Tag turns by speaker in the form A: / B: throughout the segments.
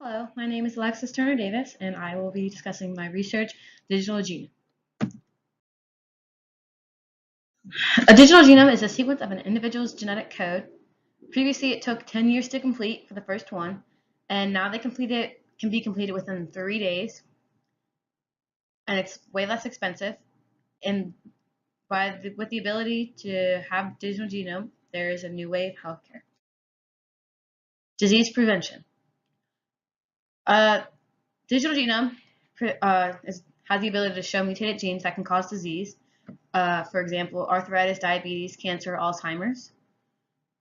A: Hello, my name is Alexis Turner Davis, and I will be discussing my research, digital genome. A digital genome is a sequence of an individual's genetic code. Previously, it took 10 years to complete for the first one, and now can be completed within 3 days, and it's way less expensive. And with the ability to have digital genome, there is a new way of healthcare. Disease prevention. Digital genome has the ability to show mutated genes that can cause disease. For example, arthritis, diabetes, cancer, Alzheimer's.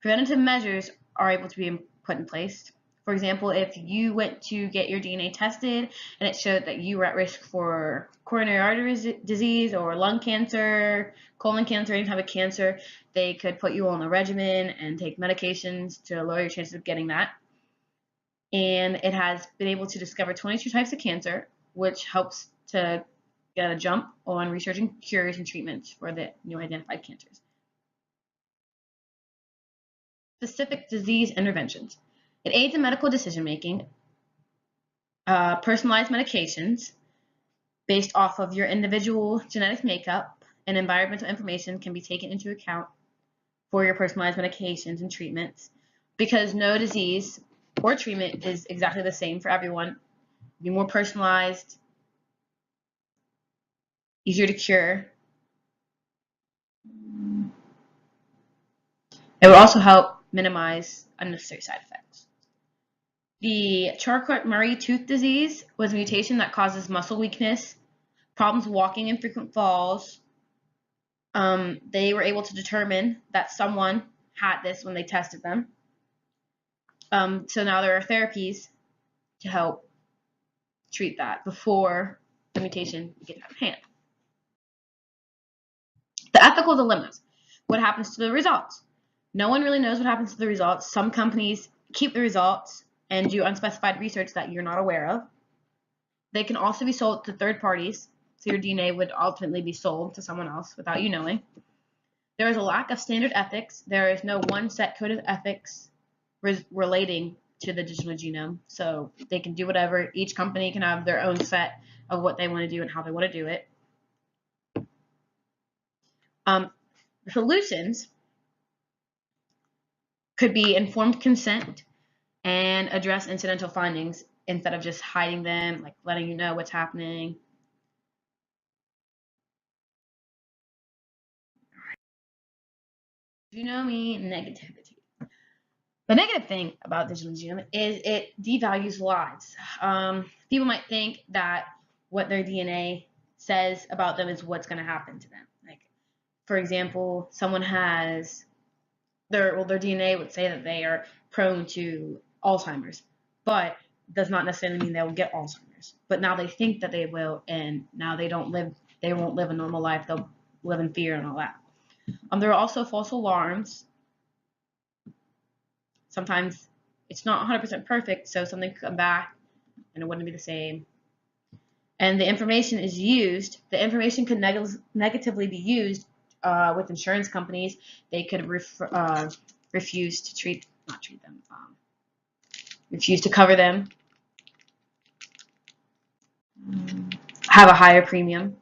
A: Preventative measures are able to be put in place. For example, if you went to get your DNA tested and it showed that you were at risk for coronary artery disease or lung cancer, colon cancer, any type of cancer, they could put you on a regimen and take medications to lower your chances of getting that. And it has been able to discover 22 types of cancer, which helps to get a jump on researching cures and treatments for the new identified cancers. Specific disease interventions. It aids in medical decision making. Personalized medications based off of your individual genetic makeup and environmental information can be taken into account for your personalized medications and treatments, because no disease or treatment is exactly the same for everyone. Be more personalized, easier to cure. It will also help minimize unnecessary side effects. The Charcot-Marie tooth disease was a mutation that causes muscle weakness, problems walking, and frequent falls. They were able to determine that someone had this when they tested them. So now there are therapies to help treat that before the mutation gets out of hand. The ethical dilemmas. What happens to the results? No one really knows what happens to the results. Some companies keep the results and do unspecified research that you're not aware of. They can also be sold to third parties, so your DNA would ultimately be sold to someone else without you knowing. There is a lack of standard ethics. There is no one set code of ethics relating to the digital genome, so they can do whatever. Each company can have their own set of what they want to do and how they want to do it. The solutions could be informed consent and address incidental findings instead of just hiding them, like letting you know what's happening. Genome negativity. The negative thing about digital genome is it devalues lives. People might think that what their DNA says about them is what's going to happen to them. Like, for example, someone has their DNA would say that they are prone to Alzheimer's, but does not necessarily mean they'll get Alzheimer's. But now they think that they will, and now they won't live a normal life. They'll live in fear and all that. There are also false alarms. Sometimes it's not 100% perfect, so something could come back and it wouldn't be the same. And the information could negatively be used with insurance companies. They could refuse to refuse to cover them, have a higher premium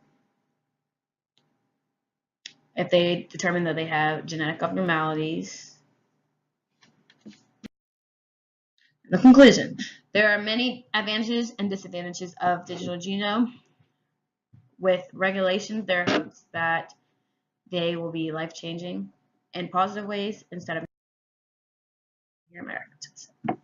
A: if they determine that they have genetic abnormalities. The conclusion. There are many advantages and disadvantages of digital genome. With regulations, there are hopes that they will be life-changing in positive ways instead of American citizens.